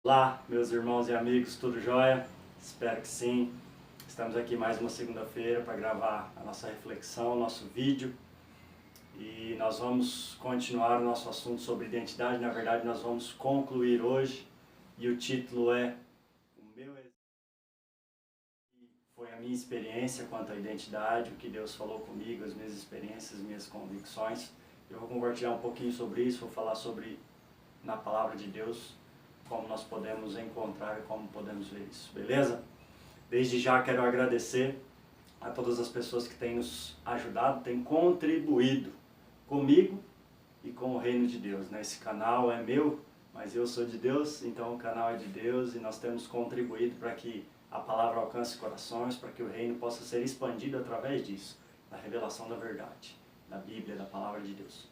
Olá, meus irmãos e amigos, tudo jóia? Espero que sim. Estamos aqui mais uma segunda-feira para gravar a nossa reflexão, nosso vídeo. E nós vamos continuar o nosso assunto sobre identidade. Na verdade, nós vamos concluir hoje. E o título é Foi a minha experiência quanto à identidade, o que Deus falou comigo, as minhas experiências, as minhas convicções. Eu vou compartilhar um pouquinho sobre isso, vou falar sobre, na Palavra de Deus, como nós podemos encontrar e como podemos ver isso, beleza? Desde já quero agradecer a todas as pessoas que têm nos ajudado, têm contribuído comigo e com o reino de Deus, né? Esse canal é meu, mas eu sou de Deus, então o canal é de Deus e nós temos contribuído para que a palavra alcance corações, para que o reino possa ser expandido através disso, da revelação da verdade, da Bíblia, da palavra de Deus.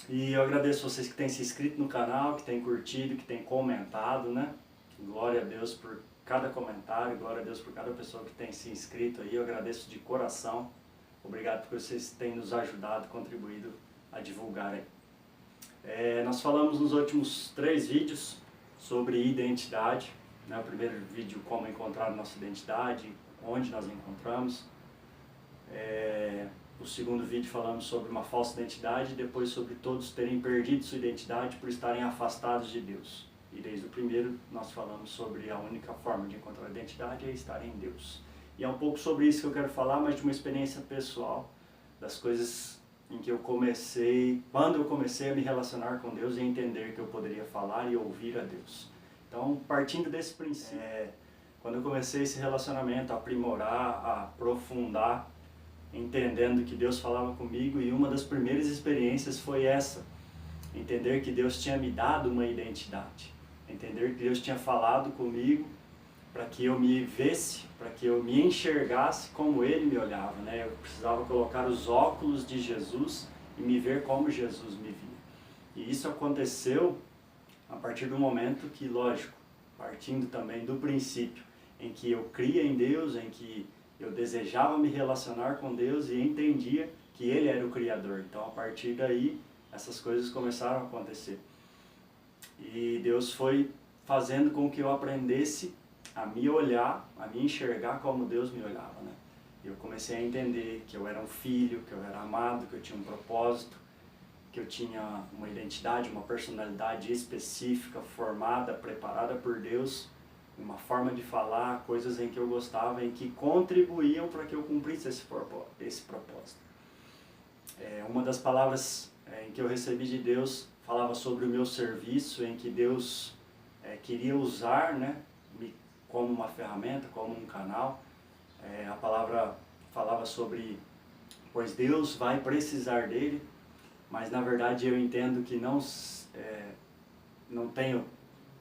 E eu agradeço vocês que têm se inscrito no canal, que têm curtido, que têm comentado, né? Glória a Deus por cada comentário, glória a Deus por cada pessoa que tem se inscrito aí. Eu agradeço de coração. Obrigado porque vocês têm nos ajudado, contribuído a divulgar aí. Nós falamos nos últimos 3 vídeos sobre identidade, né? O primeiro vídeo, como encontrar a nossa identidade, onde nós encontramos. No segundo vídeo falamos sobre uma falsa identidade, depois sobre todos terem perdido sua identidade por estarem afastados de Deus. E desde o primeiro nós falamos sobre a única forma de encontrar a identidade é estar em Deus. E é um pouco sobre isso que eu quero falar, mas de uma experiência pessoal, das coisas em que eu comecei, quando eu comecei a me relacionar com Deus e entender que eu poderia falar e ouvir a Deus. Então, partindo desse princípio, quando eu comecei esse relacionamento, a aprimorar, a aprofundar, entendendo que Deus falava comigo, e uma das primeiras experiências foi essa, entender que Deus tinha me dado uma identidade, entender que Deus tinha falado comigo para que eu me visse, para que eu me enxergasse como Ele me olhava, né? Eu precisava colocar os óculos de Jesus e me ver como Jesus me via. E isso aconteceu a partir do momento que, lógico, partindo também do princípio em que eu cria em Deus, em que eu desejava me relacionar com Deus e entendia que Ele era o Criador. Então, a partir daí, essas coisas começaram a acontecer. E Deus foi fazendo com que eu aprendesse a me olhar, a me enxergar como Deus me olhava, né? Eu comecei a entender que eu era um filho, que eu era amado, que eu tinha um propósito, que eu tinha uma identidade, uma personalidade específica, formada, preparada por Deus, uma forma de falar, coisas em que eu gostava, em que contribuíam para que eu cumprisse esse propósito. Uma das palavras em que eu recebi de Deus falava sobre o meu serviço, em que Deus queria usar, né, como uma ferramenta, como um canal. A palavra falava sobre, pois Deus vai precisar dele, mas na verdade eu entendo que não tenho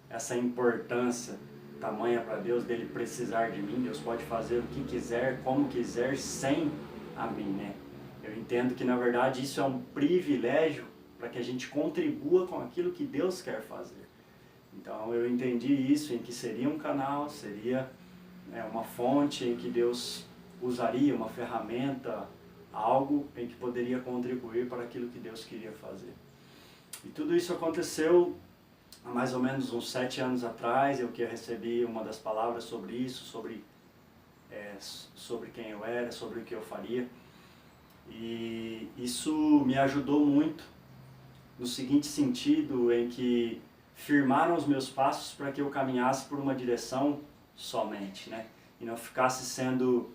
essa importância tamanha para Deus dele precisar de mim. Deus pode fazer o que quiser, como quiser, sem a mim, né? Eu entendo que na verdade isso é um privilégio para que a gente contribua com aquilo que Deus quer fazer. Então eu entendi isso, em que seria um canal, seria uma fonte em que Deus usaria, uma ferramenta, algo em que poderia contribuir para aquilo que Deus queria fazer. E tudo isso aconteceu há mais ou menos uns 7 anos atrás, eu que recebi uma das palavras sobre isso, sobre quem eu era, sobre o que eu faria. E isso me ajudou muito no seguinte sentido, em que firmaram os meus passos para que eu caminhasse por uma direção somente, né? E não ficasse sendo,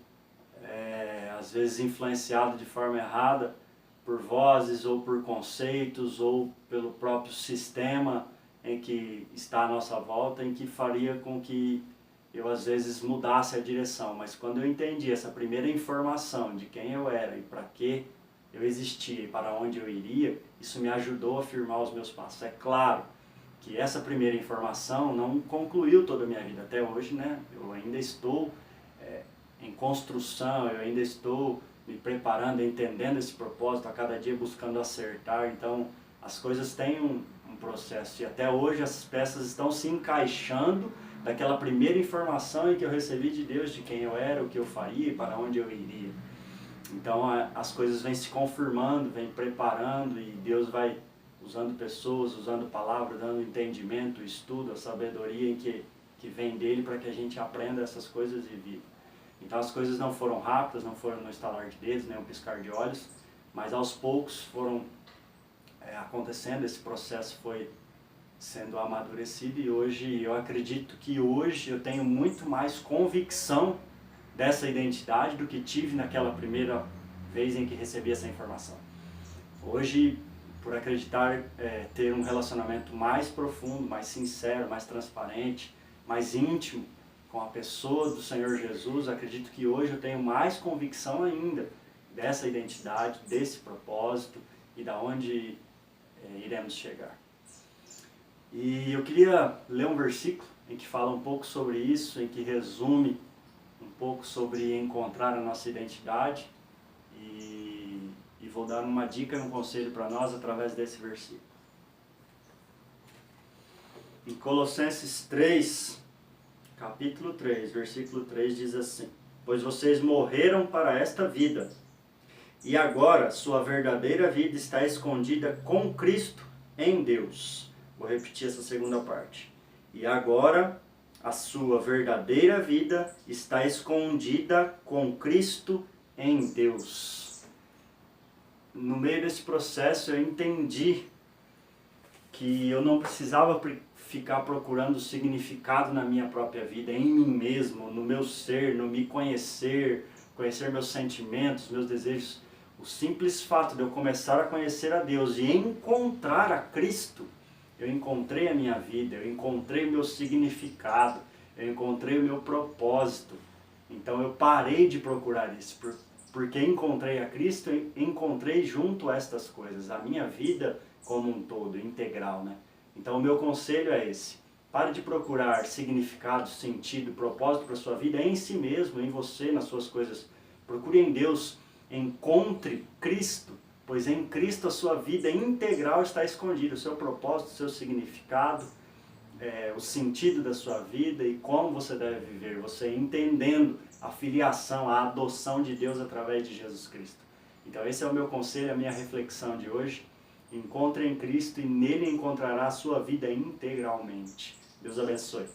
às vezes, influenciado de forma errada por vozes ou por conceitos ou pelo próprio sistema em que está à nossa volta, em que faria com que eu às vezes mudasse a direção. Mas quando eu entendi essa primeira informação de quem eu era e para que eu existia e para onde eu iria, isso me ajudou a firmar os meus passos. É claro que essa primeira informação não concluiu toda a minha vida até hoje, né? Eu ainda estou em construção, eu ainda estou me preparando, entendendo esse propósito, a cada dia buscando acertar. Então as coisas têm um processo, e até hoje essas peças estão se encaixando daquela primeira informação em que eu recebi de Deus, de quem eu era, o que eu faria e para onde eu iria. Então as coisas vêm se confirmando, vêm preparando, e Deus vai usando pessoas, usando palavras, dando entendimento, estudo, a sabedoria que vem dele para que a gente aprenda essas coisas e viva. Então as coisas não foram rápidas, não foram no estalar de dedos, nem um piscar de olhos, mas aos poucos foram acontecendo, esse processo foi sendo amadurecido e hoje eu acredito que hoje eu tenho muito mais convicção dessa identidade do que tive naquela primeira vez em que recebi essa informação. Hoje, por acreditar ter um relacionamento mais profundo, mais sincero, mais transparente, mais íntimo com a pessoa do Senhor Jesus, acredito que hoje eu tenho mais convicção ainda dessa identidade, desse propósito e da onde iremos chegar. E eu queria ler um versículo em que fala um pouco sobre isso, em que resume um pouco sobre encontrar a nossa identidade e vou dar uma dica e um conselho para nós através desse versículo. Em Colossenses 3, capítulo 3, versículo 3 diz assim: pois vocês morreram para esta vida, e agora sua verdadeira vida está escondida com Cristo em Deus. Vou repetir essa segunda parte. E agora a sua verdadeira vida está escondida com Cristo em Deus. No meio desse processo eu entendi que eu não precisava ficar procurando significado na minha própria vida, em mim mesmo, no meu ser, no me conhecer, conhecer meus sentimentos, meus desejos. O simples fato de eu começar a conhecer a Deus e encontrar a Cristo, eu encontrei a minha vida, eu encontrei o meu significado, eu encontrei o meu propósito. Então eu parei de procurar isso, porque encontrei a Cristo, encontrei junto a estas coisas, a minha vida como um todo, integral, né? Então o meu conselho é esse: pare de procurar significado, sentido, propósito para a sua vida em si mesmo, em você, nas suas coisas. Procure em Deus, encontre Cristo, pois em Cristo a sua vida integral está escondida, o seu propósito, o seu significado, o sentido da sua vida e como você deve viver, você entendendo a filiação, a adoção de Deus através de Jesus Cristo. Então esse é o meu conselho, a minha reflexão de hoje. Encontre em Cristo e nele encontrará a sua vida integralmente. Deus abençoe.